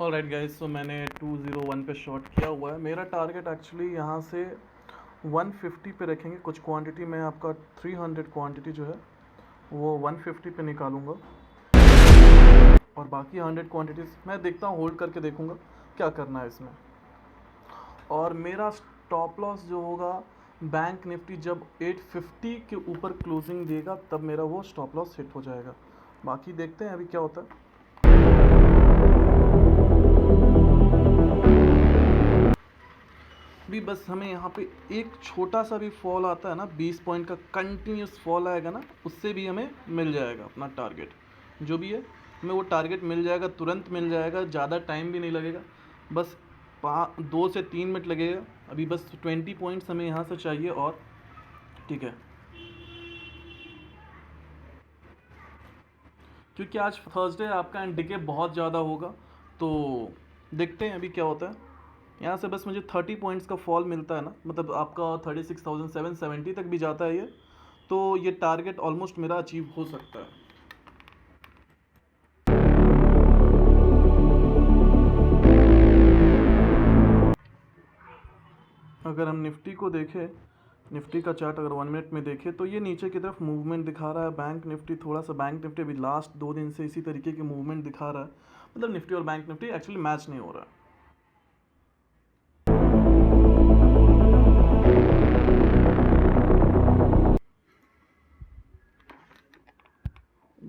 Alright guys, सो मैंने 201 पे shot किया हुआ है। मेरा टारगेट एक्चुअली यहाँ से 150 पे रखेंगे। कुछ क्वांटिटी मैं आपका 300 क्वांटिटी जो है वो 150 पे निकालूंगा और बाकी 100 क्वांटिटीज़ मैं देखता हूँ, होल्ड करके देखूंगा क्या करना है इसमें। और मेरा स्टॉप लॉस जो होगा, बैंक निफ्टी जब 850 के ऊपर क्लोजिंग देगा तब मेरा वो स्टॉप लॉस हिट हो जाएगा। बाकी देखते हैं अभी क्या होता है। भी बस हमें यहाँ पे एक छोटा सा भी फॉल आता है ना, 20 पॉइंट का कंटिन्यूस फॉल आएगा ना, उससे भी हमें मिल जाएगा अपना टारगेट जो भी है। हमें वो टारगेट मिल जाएगा, तुरंत मिल जाएगा, ज़्यादा टाइम भी नहीं लगेगा। बस 2 से 3 मिनट लगेगा। अभी बस 20 पॉइंट्स हमें यहाँ से चाहिए और ठीक है, क्योंकि आज थर्सडे आपका एंड डिके बहुत ज़्यादा होगा, तो देखते हैं अभी क्या होता है। यहाँ से बस मुझे 30 पॉइंट्स का फॉल मिलता है ना, मतलब आपका 36,770 तक भी जाता है ये, तो ये टारगेट ऑलमोस्ट मेरा अचीव हो सकता है। अगर हम निफ्टी को देखें, निफ्टी का चार्ट अगर 1 मिनट में देखें तो ये नीचे की तरफ मूवमेंट दिखा रहा है। बैंक निफ्टी थोड़ा सा, बैंक निफ्टी अभी लास्ट 2 दिन से इसी तरीके की मूवमेंट दिखा रहा है। मतलब निफ्टी और बैंक निफ्टी एक्चुअली मैच नहीं हो रहा है।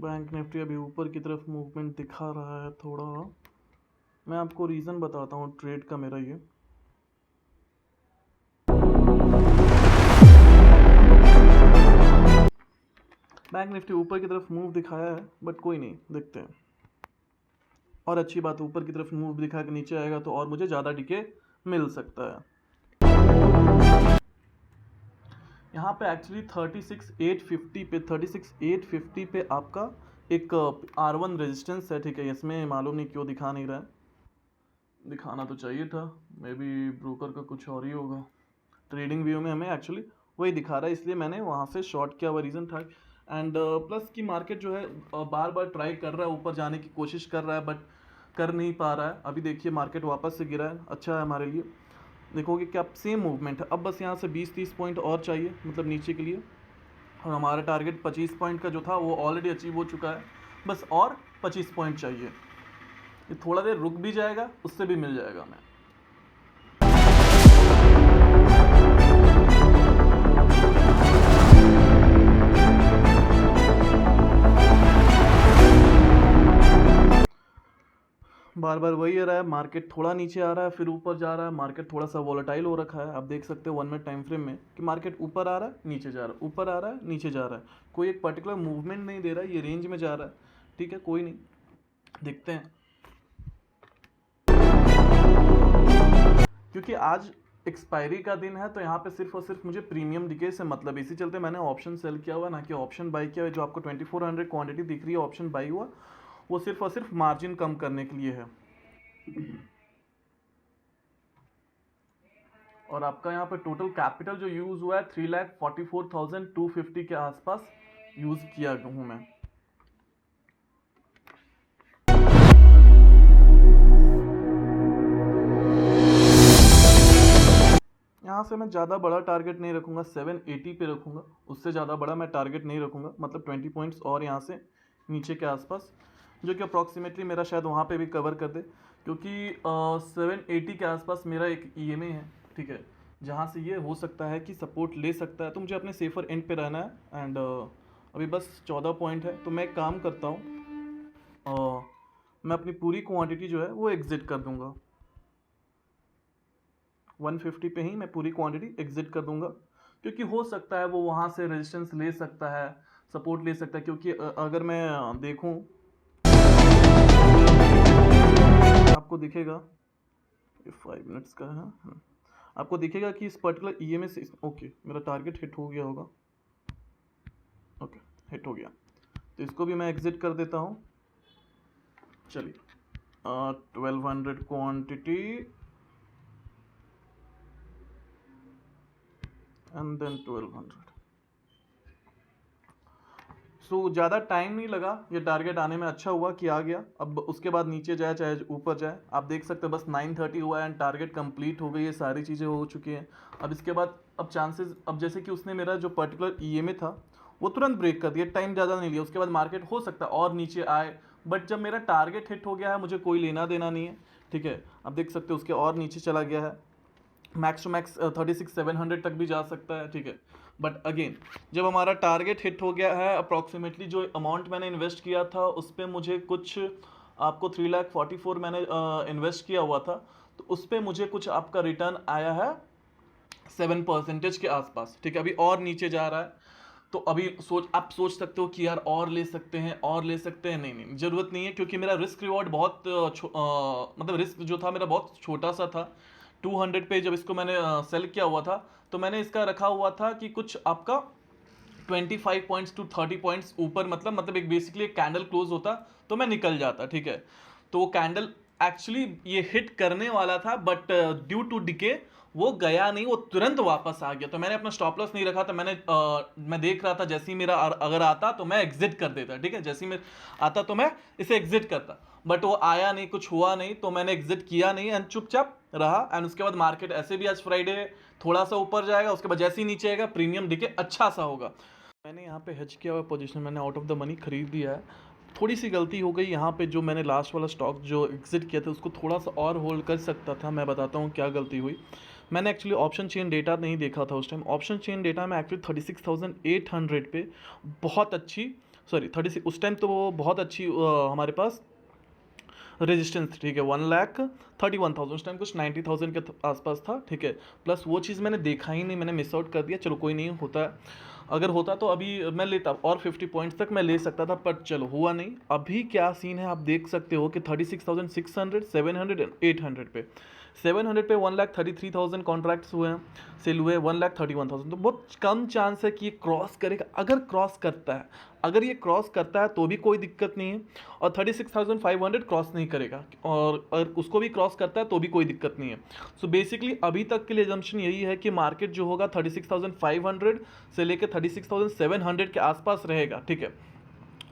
बैंक निफ्टी अभी ऊपर की तरफ मूवमेंट दिखा रहा है थोड़ा। मैं आपको रीज़न बताता हूँ ट्रेड का मेरा ये। बैंक निफ्टी ऊपर की तरफ मूव दिखाया है, बट कोई नहीं, देखते हैं। और अच्छी बात, ऊपर की तरफ मूव दिखा के नीचे आएगा तो और मुझे ज़्यादा डिके मिल सकता है। यहाँ पे एक्चुअली 36,850 पे आपका एक R1 रेजिस्टेंस है, ठीक है। इसमें मालूम नहीं क्यों दिखा नहीं रहा है, दिखाना तो चाहिए था। मे बी ब्रोकर का कुछ और ही होगा। ट्रेडिंग व्यू में हमें एक्चुअली वही दिखा रहा है, इसलिए मैंने वहाँ से शॉर्ट किया हुआ रीज़न था। एंड प्लस की मार्केट जो है बार बार ट्राई कर रहा है, ऊपर जाने की कोशिश कर रहा है, बट कर नहीं पा रहा है। अभी देखिए मार्केट वापस से गिरा है, अच्छा है हमारे लिए। देखोगे कि आप सेम मूवमेंट है। अब बस यहाँ से 20-30 पॉइंट और चाहिए, मतलब नीचे के लिए। और हमारा टारगेट 25 पॉइंट का जो था वो ऑलरेडी अचीव हो चुका है। बस और 25 पॉइंट चाहिए। ये थोड़ा देर रुक भी जाएगा, उससे भी मिल जाएगा हमें। बार बार वही आ रहा है, मार्केट थोड़ा नीचे आ रहा है फिर ऊपर जा रहा है। मार्केट थोड़ा सा वॉलेटाइल हो रखा है। आप देख सकते हो 1 मिनट टाइम फ्रेम में कि मार्केट ऊपर आ रहा है, नीचे जा रहा है, ऊपर आ रहा है, नीचे जा रहा है। कोई एक पर्टिकुलर मूवमेंट नहीं दे रहा है, ये रेंज में जा रहा है, ठीक है। कोई नहीं, देखते हैं। क्योंकि आज एक्सपायरी का दिन है, तो यहाँ पे सिर्फ और सिर्फ मुझे प्रीमियम डिके से मतलब, इसी चलते मैंने ऑप्शन सेल किया हुआ, ना कि ऑप्शन बाई किया हुआ। जो आपको 2400 क्वांटिटी दिख रही है ऑप्शन बाई हुआ, वो सिर्फ और सिर्फ मार्जिन कम करने के लिए है। और आपका यहाँ पे टोटल कैपिटल जो यूज़ हुआ है 3,44,250 के आसपास यूज़ किया हूँ मैं। यहाँ से मैं ज़्यादा बड़ा टारगेट नहीं रखूँगा, 780 पे रखूँगा। उससे ज़्यादा बड़ा मैं टारगेट नहीं रखूँगा, मतलब 20 पॉइंट्स और यहाँ से नीचे के आसपास, जो कि अप्रॉक्सीमेटली मेरा शायद वहाँ पे भी कवर कर दे। क्योंकि 780 के आसपास मेरा एक EMA है, ठीक है, जहाँ से ये हो सकता है कि सपोर्ट ले सकता है। तो मुझे अपने सेफर एंड पे रहना है। एंड अभी बस 14 पॉइंट है, तो मैं एक काम करता हूँ, मैं अपनी पूरी क्वांटिटी जो है वो एग्जिट कर दूंगा। 150 पे ही मैं पूरी क्वांटिटी एग्जिट कर दूंगा, क्योंकि हो सकता है वो वहाँ से रेजिस्टेंस ले सकता है, सपोर्ट ले सकता है। क्योंकि अगर मैं देखूँ, आपको दिखेगा, 5 मिनट्स का है, आपको दिखेगा कि इस पर्टिकुलर EMA से ओके मेरा टारगेट हिट हो गया होगा। ओके, हिट हो गया, तो इसको भी मैं एग्जिट कर देता हूँ। चलिए 1200 क्वांटिटी एंड देन 1200। सो ज़्यादा टाइम नहीं लगा ये टारगेट आने में, अच्छा हुआ कि आ गया। अब उसके बाद नीचे जाए चाहे ऊपर जाए, आप देख सकते हो बस 9:30 हुआ है एंड टारगेट कंप्लीट हो गई है, सारी चीज़ें हो चुकी हैं। अब इसके बाद अब चांसेस, अब जैसे कि उसने मेरा जो पर्टिकुलर ईएमए था वो तुरंत ब्रेक कर दिया, टाइम ज़्यादा नहीं लिया, उसके बाद मार्केट हो सकता है और नीचे आए, बट जब मेरा टारगेट हिट हो गया है मुझे कोई लेना देना नहीं है, ठीक है। अब देख सकते हो उसके और नीचे चला गया है, मैक्स टू मैक्स 36,700 तक भी जा सकता है, ठीक है। बट अगेन जब हमारा टारगेट हिट हो गया है, अप्रॉक्सीमेटली जो अमाउंट मैंने इन्वेस्ट किया था उस पर मुझे कुछ आपको 3,44,000 मैंने इन्वेस्ट किया हुआ था, तो उस पर मुझे कुछ आपका रिटर्न आया है 7% के आसपास, ठीक है। अभी और नीचे जा रहा है, तो अभी आप सोच सकते हो कि यार और ले सकते हैं, और ले सकते हैं, नहीं नहीं ज़रूरत नहीं है, क्योंकि मेरा रिस्क रिवॉर्ड बहुत मतलब रिस्क जो था मेरा बहुत छोटा सा था। 200 पे जब इसको मैंने सेल किया हुआ था, तो मैंने इसका रखा हुआ था कि कुछ आपका 25 पॉइंट्स टू 30 पॉइंट्स ऊपर, मतलब एक बेसिकली एक कैंडल क्लोज होता तो मैं निकल जाता, ठीक है। तो वो कैंडल एक्चुअली ये हिट करने वाला था, बट ड्यू टू डिके वो गया नहीं, वो तुरंत वापस आ गया। तो मैंने अपना स्टॉप लॉस नहीं रखा था, मैं देख रहा था जैसे ही मेरा अगर आता तो मैं एग्जिट कर देता, ठीक है। जैसे ही मेरा आता तो मैं इसे एग्जिट करता, बट वो आया नहीं, कुछ हुआ नहीं, तो मैंने एग्जिट किया नहीं एंड चुपचाप रहा। एंड उसके बाद मार्केट ऐसे भी आज फ्राइडे थोड़ा सा ऊपर जाएगा, उसके बाद जैसे ही नीचे आएगा प्रीमियम डिके अच्छा सा होगा। मैंने यहाँ पे हेज किया हुआ पोजीशन, मैंने आउट ऑफ द मनी खरीद लिया है। थोड़ी सी गलती हो गई यहाँ पे, जो मैंने लास्ट वाला स्टॉक जो एग्जिट किया था उसको थोड़ा सा और होल्ड कर सकता था। मैं बताता हूँ क्या गलती हुई। मैंने एक्चुअली ऑप्शन चेन डेटा नहीं देखा था उस टाइम। ऑप्शन चेन डेटा में एक्चुअली 36,800 पे बहुत अच्छी, सॉरी 36 उस टाइम तो वो बहुत अच्छी हमारे पास रेजिस्टेंस, ठीक है। 1,31,000 उस टाइम कुछ 90,000 के आसपास था, ठीक है। प्लस वो चीज़ मैंने देखा ही नहीं, मैंने मिस आउट कर दिया। चलो कोई नहीं, होता है, अगर होता तो अभी मैं लेता और 50 पॉइंट्स तक मैं ले सकता था, पर चलो हुआ नहीं। अभी क्या सीन है आप देख सकते हो कि 36,600, 700 एंड 800 पे, 700 पे 1,33,000 कॉन्ट्रैक्ट्स हुए हैं, सेल हुए 1,31,000, तो बहुत कम चांस है कि ये क्रॉस करेगा। अगर क्रॉस करता है, अगर ये क्रॉस करता है तो भी कोई दिक्कत नहीं है, और 36,500 क्रॉस नहीं करेगा, और अगर उसको भी क्रॉस करता है तो भी कोई दिक्कत नहीं है। सो बेसिकली अभी तक के लिए एजम्पशन यही है कि मार्केट जो होगा 36,500 से लेकर 36,700 के आसपास रहेगा, ठीक है।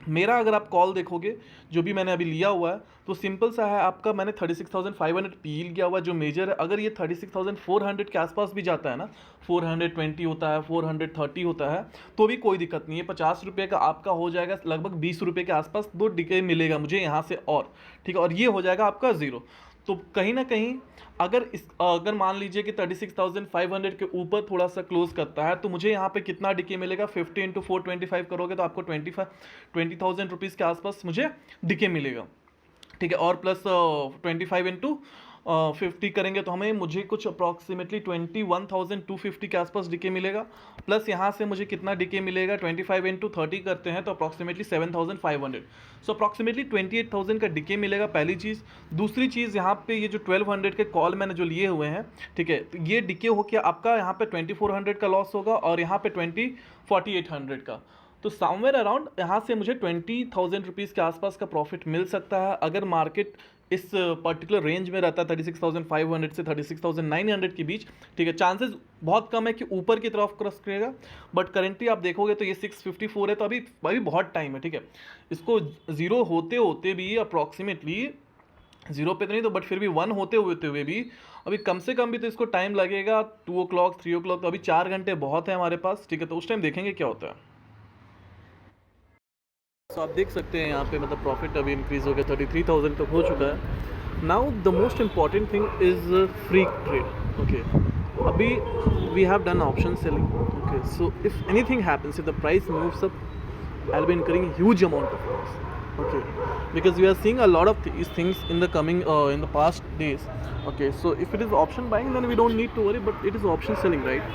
मेरा अगर आप कॉल देखोगे जो भी मैंने अभी लिया हुआ है, तो सिंपल सा है आपका, मैंने 36,500 पील किया हुआ जो मेजर है। अगर ये 36,400 के आसपास भी जाता है ना, 420 होता है, 430 होता है, तो भी कोई दिक्कत नहीं है। 50 रुपये का आपका हो जाएगा, लगभग 20 रुपये के आसपास दो डिके मिलेगा मुझे यहाँ से, और ठीक है, और ये हो जाएगा आपका ज़ीरो। तो कहीं ना कहीं अगर मान लीजिए कि 36,500 के ऊपर थोड़ा सा क्लोज करता है, तो मुझे यहाँ पे कितना डिके मिलेगा, 50 इंटू 425 करोगे तो आपको 20,000 रुपीज़ के आसपास मुझे डिके मिलेगा, ठीक है। और प्लस 25 इंटू 50 करेंगे तो मुझे कुछ अप्रॉक्सीमेटली 21,250 के आसपास डिके मिलेगा। प्लस यहाँ से मुझे कितना डिके मिलेगा, 25 इंटू 30 करते हैं तो अप्रॉक्सीमेटली 7,500, सो अप्रॉक्सीमेटली 28,000 का डिके मिलेगा, पहली चीज़। दूसरी चीज़, यहाँ पे ये जो 1,200 के कॉल मैंने जो लिए हुए हैं, ठीक है, तो ये डिके हो के आपका यहाँ पे 2,400 का लॉस होगा, और यहाँ पे 48,00 का, तो समवेयर अराउंड यहाँ से मुझे 20,000 रुपीज़ के आसपास का प्रॉफिट मिल सकता है, अगर मार्केट इस पर्टिकुलर रेंज में रहता है 36,500 से 36,900 के बीच, ठीक है। चांसेस बहुत कम है कि ऊपर की तरफ क्रॉस करेगा, बट करेंटली आप देखोगे तो ये 654 है, तो अभी बहुत टाइम है, ठीक है। इसको ज़ीरो होते होते भी अप्रॉक्सीमेटली, ज़ीरो पे तो नहीं तो बट फिर भी 1 होते हुए भी अभी कम से कम भी तो इसको टाइम लगेगा 2 o'clock 3 o'clock, तो अभी 4 घंटे बहुत है हमारे पास, ठीक है। तो उस टाइम देखेंगे क्या होता है। तो आप देख सकते हैं यहाँ पे मतलब प्रॉफिट अभी इंक्रीज हो गया, 33,000 तक हो चुका है। Now the most important thing is free trade, okay. अभी we have done option selling, okay. So if anything happens, if the price moves up, I will be incurring huge amount of loss, okay, because we are seeing a lot of these things in the coming in the past days, okay. So if it is option buying, then we don't need to worry, but it is option selling, right?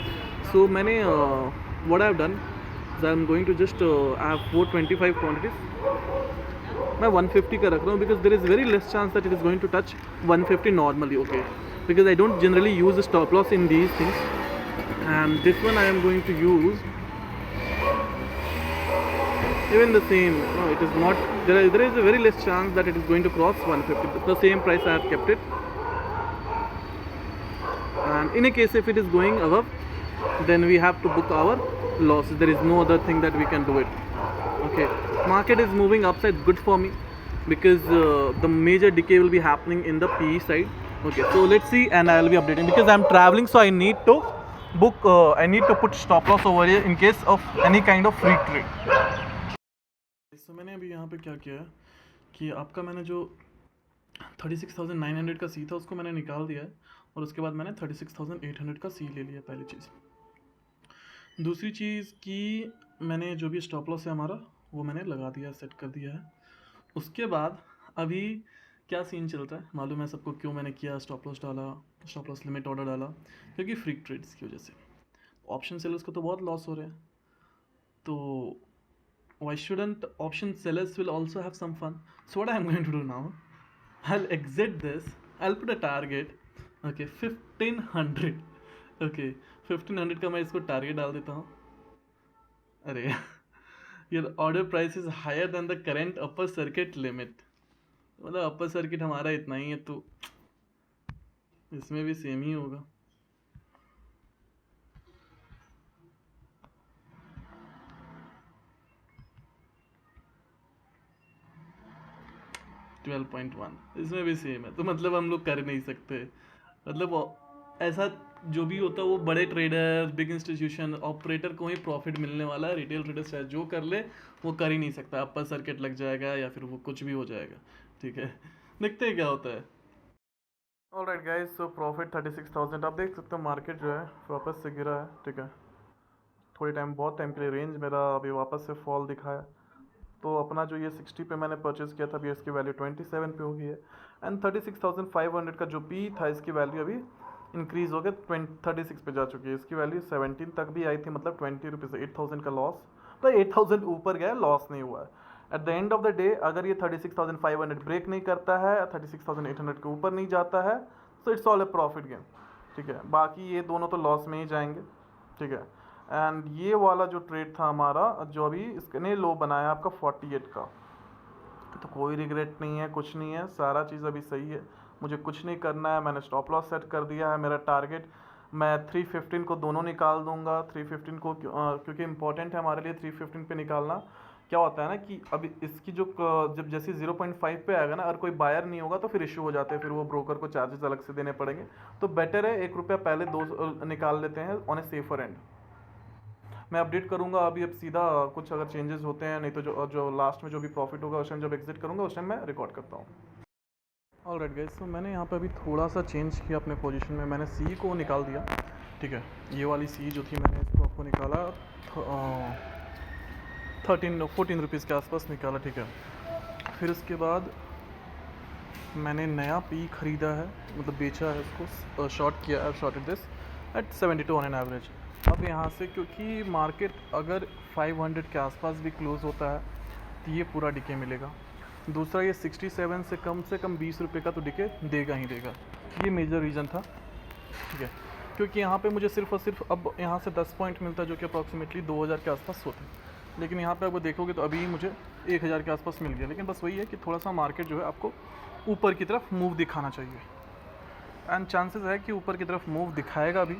So मैंने what I have done is I am going to just I have 425 quantities, मैं 150 का रख रहा हूँ, because there is very less chance that it is going to touch 150 normally, okay, because I don't generally use a stop loss in these things, and this one I am going to use even the same. No, it is not, there is a very less chance that it is going to cross 150, the same price I have kept it, and in a case if it is going above, then we have to book our losses. There is no other thing that we can do it. Okay, market is moving upside, good for me because the major decay will be happening in the PE side. Okay, so let's see, and I'll be updating because I'm traveling, so I need to book. I need to put stop loss over here in case of any kind of free trade. So मैंने अभी यहाँ पे क्या किया है कि आपका मैंने जो 36,900 का सी था उसको मैंने निकाल दिया है और उसके बाद मैंने 36,800 का सी ले लिया। पहली चीज़। दूसरी चीज़ कि मैंने जो भी स्टॉप लॉस है हमारा वो मैंने लगा दिया, सेट कर दिया है। उसके बाद अभी क्या सीन चलता है मालूम है सबको, क्यों मैंने किया स्टॉप लॉस डाला, स्टॉप लॉस लिमिट ऑर्डर डाला, क्योंकि फ्री ट्रेड्स की वजह से ऑप्शन सेलर्स को तो बहुत लॉस हो रहे हैं। तो why shouldn't option sellers will also have some fun? So what I'm going to do now, I'll exit this, I'll put a target, okay, 1500, okay, 1500 का मैं इसको टारगेट डाल देता हूँ। अरे your order price is higher than the current upper circuit limit, मतलब upper circuit हमारा इतना ही है तो इसमें भी सेम ही होगा। ट्वेल्व पॉइंट वन इसमें भी सेम है, तो मतलब हम लोग कर नहीं सकते। मतलब ऐसा जो भी होता है वो बड़े ट्रेडर, बिग इंस्टीट्यूशन, ऑपरेटर को ही प्रॉफिट मिलने वाला है। रिटेल ट्रेडर चाहे जो कर ले वो कर ही नहीं सकता, अपर सर्किट लग जाएगा या फिर वो कुछ भी हो जाएगा। ठीक है, देखते हैं क्या होता है। Alright guys, so profit 36,000। आप देख सकते हो मार्केट जो है वापस से गिरा है। ठीक है, थोड़ी टाइम, बहुत टाइम के लिए रेंज मेरा अभी वापस से फॉल दिखाया। तो अपना जो ये 60 पे मैंने परचेज़ किया था अभी इसकी वैल्यू 27 पे हो गई है। एंड 36,500 का जो पी था इसकी वैल्यू अभी इंक्रीज़ हो गया 36 पे जा चुकी है। इसकी वैल्यू 17 तक भी आई थी, मतलब 20 रुपीज़, 8,000 का लॉस। तो 8,000 ऊपर गया, लॉस नहीं हुआ है। At the end of the day अगर ये 36,500 ब्रेक नहीं करता है, 36,800 के ऊपर नहीं जाता है, तो it's all A profit game. ठीक है, बाकी ये दोनों तो लॉस में ही जाएंगे। ठीक है, एंड ये वाला जो ट्रेड था हमारा जो अभी इसने लो बनाया आपका 48 का, तो कोई रिग्रेट नहीं है, कुछ नहीं है, सारा चीज़ अभी सही है। मुझे कुछ नहीं करना है, मैंने स्टॉप लॉस सेट कर दिया है। मेरा टारगेट मैं 315 को दोनों निकाल दूंगा। 315 को क्योंकि इंपॉर्टेंट है हमारे लिए 315 पे निकालना। क्या होता है ना कि अभी इसकी जो जब जैसे 0.5 पे आएगा ना, अगर कोई बायर नहीं होगा तो फिर इशू हो जाते हैं, फिर वो ब्रोकर को चार्जेस अलग से देने पड़ेंगे। तो बेटर है 1 रुपया पहले दो निकाल लेते हैं ऑन ए सेफर एंड। मैं अपडेट करूंगा अभी, अब सीधा कुछ अगर चेंजेस होते हैं, नहीं तो जो लास्ट में जो भी प्रॉफिट होगा उस टाइम जब एग्जिट करूंगा उस टाइम मैं रिकॉर्ड करता हूँ। ऑलराइट गाइस, तो मैंने यहाँ पे अभी थोड़ा सा चेंज किया अपने पोजीशन में। मैंने सी को निकाल दिया। ठीक है, ये वाली सी जो थी मैंने इसको आपको निकाला 14 रुपीज़ के आसपास निकाला। ठीक है, फिर उसके बाद मैंने नया पी ख़रीदा है, मतलब बेचा है उसको, शॉर्ट किया है, shorted this eight 72 on an average. अब यहाँ से क्योंकि मार्केट अगर 500 के आसपास भी क्लोज़ होता है तो ये पूरा डिके मिलेगा। दूसरा, ये 67 से कम 20 रुपये का तो डिके देगा ही देगा। ये मेजर रीज़न था। ठीक है, क्योंकि यहाँ पे मुझे सिर्फ और सिर्फ अब यहाँ से 10 पॉइंट मिलता है जो कि अप्रॉक्सीमेटली 2000 के आसपास होते हैं, लेकिन यहाँ पे अगर देखोगे तो अभी मुझे 1000 के आसपास मिल गया। लेकिन बस वही है कि थोड़ा सा मार्केट जो है आपको ऊपर की तरफ मूव दिखाना चाहिए, एंड चांसेस है कि ऊपर की तरफ मूव दिखाएगा भी।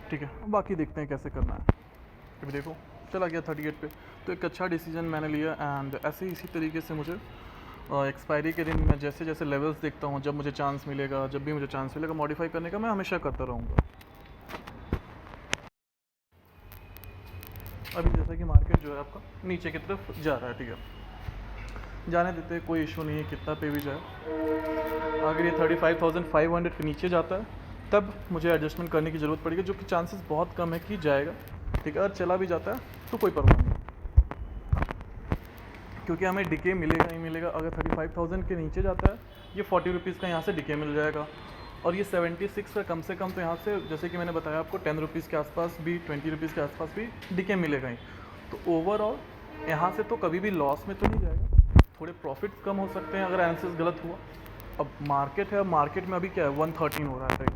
ठीक है, बाकी देखते हैं कैसे करना है। अभी देखो चला गया 38 पे, तो एक अच्छा डिसीजन मैंने लिया। एंड ऐसे ही इसी तरीके से मुझे एक्सपायरी के दिन मैं जैसे जैसे लेवल्स देखता हूँ, जब मुझे चांस मिलेगा, जब भी मुझे चांस मिलेगा मॉडिफाई करने का, मैं हमेशा करता रहूँगा। अभी जैसा कि मार्केट जो है आपका नीचे की तरफ जा रहा है। ठीक है, जाने देते हैं, कोई इशू नहीं है कितना पे भी जाए। अगर ये 35,500 के नीचे जाता है तब मुझे एडजस्टमेंट करने की ज़रूरत पड़ेगी, जो कि चांसेस बहुत कम है कि जाएगा। ठीक है, अगर चला भी जाता है तो कोई परवाह नहीं, क्योंकि हमें डिके मिलेगा ही मिलेगा। अगर 35,000 के नीचे जाता है, ये 40 रुपीज़ का यहाँ से डिके मिल जाएगा, और ये 76 का कम से कम तो यहाँ से, जैसे कि मैंने बताया आपको, 10 रुपीज़ के आसपास भी, 20 रुपीज़ के आसपास भी डिके मिलेगा ही। तो ओवरऑल यहाँ से तो कभी भी लॉस में तो नहीं जाएगा, थोड़े प्रॉफिट्स कम हो सकते हैं अगर एनालिसिस गलत हुआ। अब मार्केट है, मार्केट में अभी क्या है 113 हो रहा है।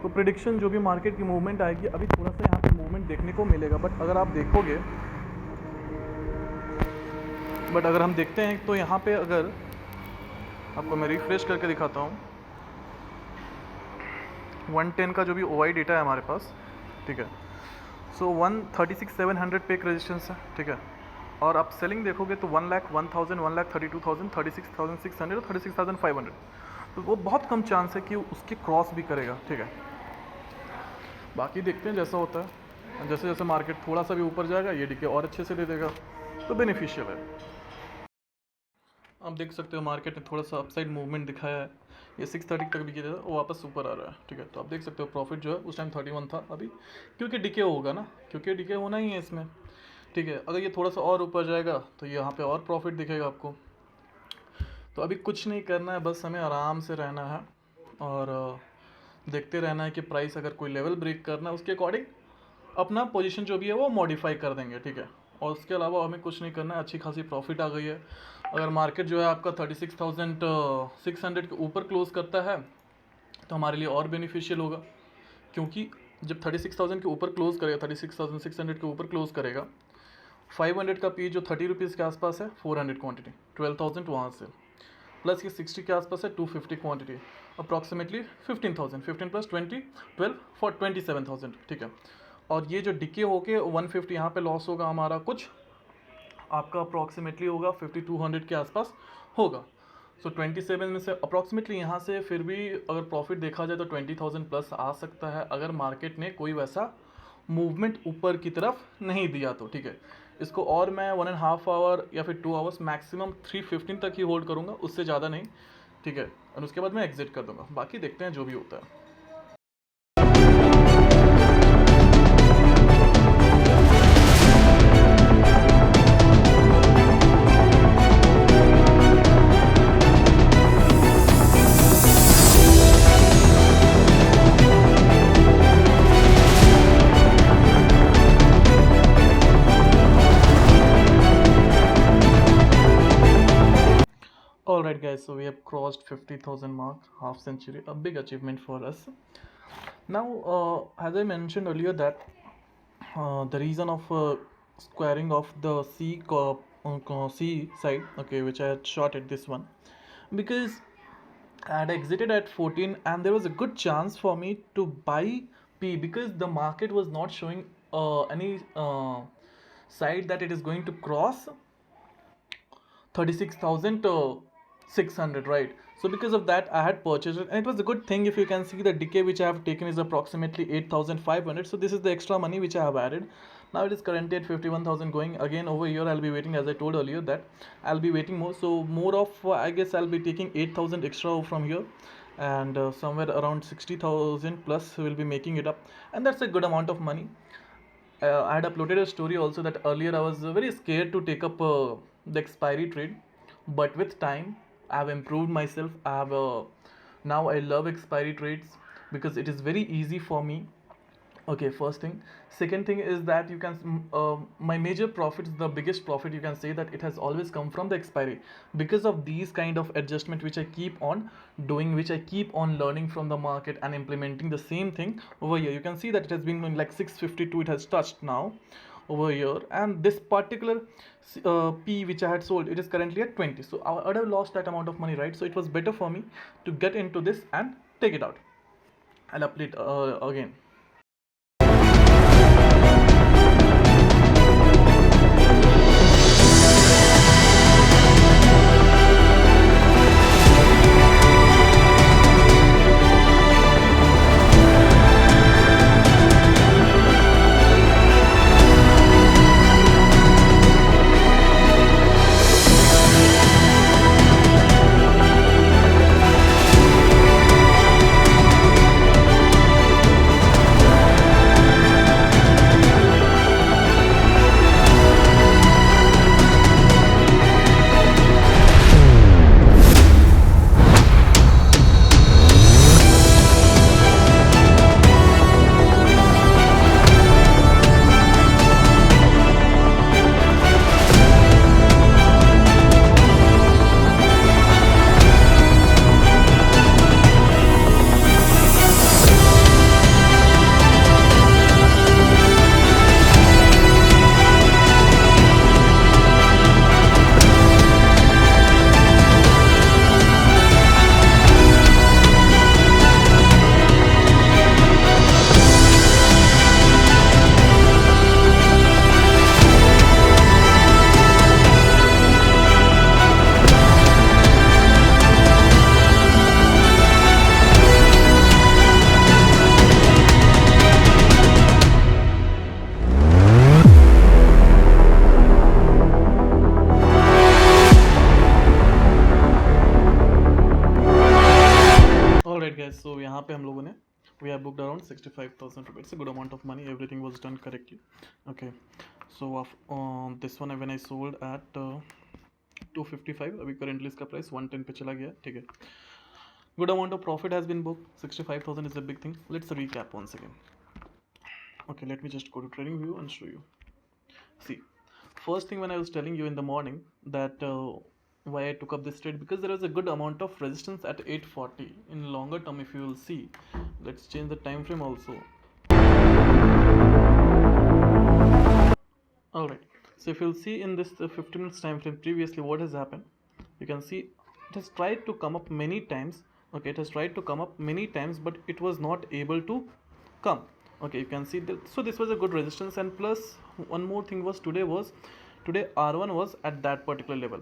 तो प्रिडिक्शन जो भी मार्केट की मूवमेंट आएगी, अभी थोड़ा सा यहाँ पे मूवमेंट देखने को मिलेगा। बट अगर आप देखोगे, अगर हम देखते हैं तो यहाँ पे अगर आपको मैं रिफ्रेश करके दिखाता हूँ, 110 का जो भी OI डेटा है हमारे पास। ठीक है, सो 136,700 पे एक रेजिस्टेंस है, ठीक है। और आप सेलिंग देखोगे तो 1,01,000, 1,32,000, 36,600 और 36,500, तो वो बहुत कम चांस है कि उसके क्रॉस भी करेगा, ठीक है। बाकी देखते हैं जैसा होता है, जैसे जैसे मार्केट थोड़ा सा भी ऊपर जाएगा ये डीके और अच्छे से दे देगा, तो बेनिफिशियल है। आप देख सकते हो मार्केट ने थोड़ा सा अपसाइड मूवमेंट दिखाया है, ये 630 तक भी किया था, वो वापस ऊपर आ रहा है, ठीक है। तो आप देख सकते हो प्रॉफिट जो है उस टाइम 31 था अभी, क्योंकि डीके होगा ना, क्योंकि डीके होना ही है इसमें, ठीक है। अगर ये थोड़ा सा और ऊपर जाएगा तो यहाँ पे और प्रॉफिट दिखेगा आपको। तो अभी कुछ नहीं करना है, बस हमें आराम से रहना है और देखते रहना है कि प्राइस अगर कोई लेवल ब्रेक करना है उसके अकॉर्डिंग अपना पोजीशन जो भी है वो मॉडिफाई कर देंगे, ठीक है। और उसके अलावा हमें कुछ नहीं करना है, अच्छी खासी प्रॉफिट आ गई है। अगर मार्केट जो है आपका 36,600 के ऊपर क्लोज करता है तो हमारे लिए और बेनिफिशियल होगा, क्योंकि जब 36,000 के ऊपर क्लोज करेगा, 36,600 के ऊपर क्लोज करेगा, 500 का पी जो 30 रुपीज़ के आसपास है, 400 क्वांटिटी, 12,000 वहाँ से, प्लस ये 60 के आसपास है, 250 क्वांटिटी, अप्रॉक्सीमेटली 15,000, 15 प्लस 20, 12 फॉर 27,000, ठीक है। और ये जो डिके होके 150 यहाँ पे लॉस होगा हमारा, कुछ आपका अप्रॉक्सीमेटली होगा 5,200 के आसपास होगा। सो 27 में से अप्रॉक्सीमेटली यहाँ से फिर भी अगर प्रॉफिट देखा जाए तो 20,000 प्लस आ सकता है, अगर मार्केट ने कोई वैसा मूवमेंट ऊपर की तरफ नहीं दिया तो, ठीक है। इसको और मैं 1.5 आवर या फिर 2 आवर्स मैक्सिमम 315 तक ही होल्ड करूँगा, उससे ज़्यादा नहीं, ठीक है। और उसके बाद मैं एग्जिट कर दूँगा, बाकी देखते हैं जो भी होता है। Alright guys, so we have crossed 50,000 mark, half century, a big achievement for us. Now as I mentioned earlier that the reason of squaring of the C side, okay, which I had shot at this one, because I had exited at 14 and there was a good chance for me to buy P, because the market was not showing any side that it is going to cross 36,600, right? So because of that I had purchased it, and it was a good thing. If you can see, the decay which I have taken is approximately 8,500, so this is the extra money which I have added. Now it is currently at 51,000 going. Again over here I'll be waiting, as I told earlier that I'll be waiting more, so more of I guess I'll be taking 8,000 extra from here, and somewhere around 60,000 plus will be making it up, and that's a good amount of money. I had uploaded a story also that earlier I was very scared to take up the expiry trade, but with time I have improved myself. I have now I love expiry trades because it is very easy for me. Okay, first thing. Second thing is that you can my major profits, the biggest profit you can say, that it has always come from the expiry, because of these kind of adjustment which I keep on doing, which I keep on learning from the market and implementing the same thing over here. You can see that it has been going like 652, it has touched now over here, and this particular P which I had sold, it is currently at 20, so I would have lost that amount of money, right? So it was better for me to get into this and take it out. I'll update again. यहाँ पे हम लोगों ने we have booked around 65,000 rupees. It's a good amount of money. Everything was done correctly. Okay, so this one when I sold at 255, अभी currently इसका price 110 पे चला गया, ठीक है. Good amount of profit has been booked. 65,000 is a big thing. Let's recap once again. Okay, let me just go to trading view and show you. See, first thing when I was telling you in the morning that why I took up this trade, because there was a good amount of resistance at 840. In longer term, if you will see, let's change the time frame also. All right, so if you'll see in this 15 minutes time frame previously, what has happened, you can see it has tried to come up many times. Okay, it has tried to come up many times, but it was not able to come. Okay, you can see that. So this was a good resistance, and plus one more thing was today R1 was at that particular level.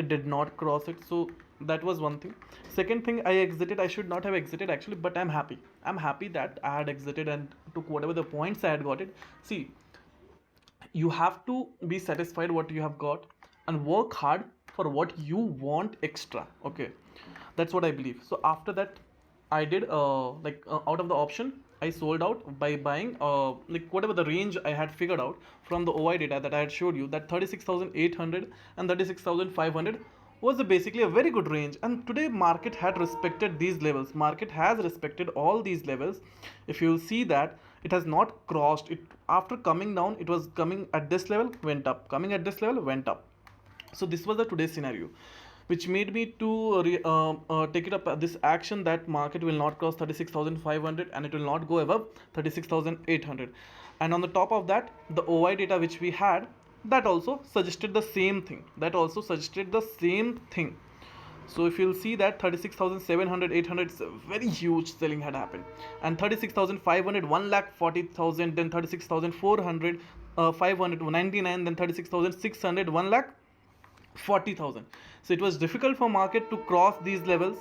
It did not cross it, so that was one thing. Second thing, I exited. I should not have exited actually, but I'm happy that I had exited and took whatever the points I had got it. See, you have to be satisfied what you have got and work hard for what you want extra. Okay, that's what I believe. So after that, I did out of the option, I sold out by buying like whatever the range I had figured out from the OI data that I had showed you, that 36,800 and 36,500 was basically a very good range. And today market had respected these levels. Market has respected all these levels. If you see that it has not crossed it after coming down, it was coming at this level, went up, coming at this level, went up. So this was the today's scenario, which made me to take it up this action that market will not cross 36,500 and it will not go above 36,800. And on the top of that, the OI data which we had, that also suggested the same thing. So if you'll see that 36,700, 800, very huge selling had happened, and 36,500, 1,40,000, then 36,400, 599, then 36,600, 1,40,000. So it was difficult for market to cross these levels.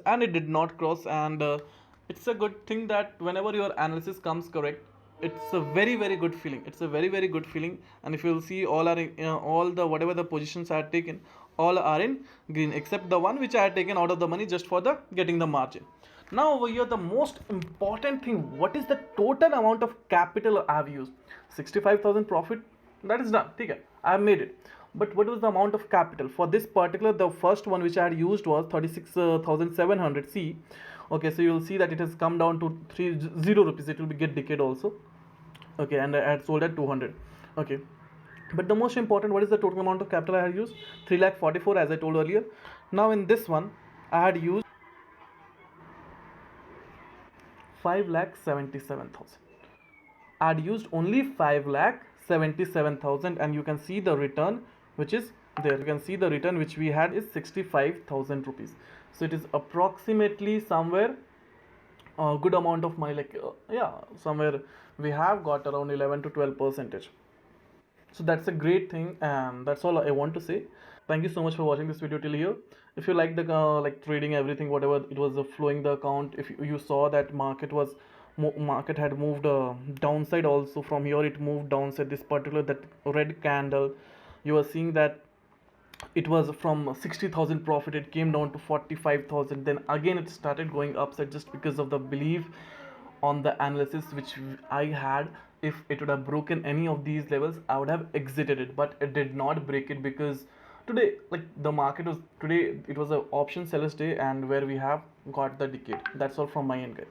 And it did not cross. And it's a good thing that whenever your analysis comes correct, it's a very very good feeling. And if you'll see, all the whatever the positions I had taken, all are in green except the one which I had taken out of the money just for the getting the margin. Now over here, the most important thing, what is the total amount of capital I have used? 65,000 profit, that is done, okay, I have made it. But what was the amount of capital for this particular? The first one which I had used was 36,700. See, okay, so you will see that it has come down to 30 rupees. It will be get decayed also. Okay, and I had sold at 200. Okay, but the most important, what is the total amount of capital I had used? 3,44,000, as I told earlier. Now in this one, I had used 5,77,000. I had used only 5,77,000, and you can see the return which is there. You can see the return which we had is 65,000 rupees. So it is approximately somewhere a good amount of money, like somewhere we have got around 11 to 12%. So that's a great thing, and that's all I want to say. Thank you so much for watching this video till here. If you like the trading, everything, whatever it was, flowing the account, if you saw that market had moved downside also. From here it moved downside, this particular, that red candle, you are seeing that it was from 60,000 profit, it came down to 45,000, then again it started going upside, just because of the belief on the analysis which I had. If it would have broken any of these levels, I would have exited it, but it did not break it, because today, the market was, today it was an option seller's day, and where we have got the decade. That's all from my end, guys.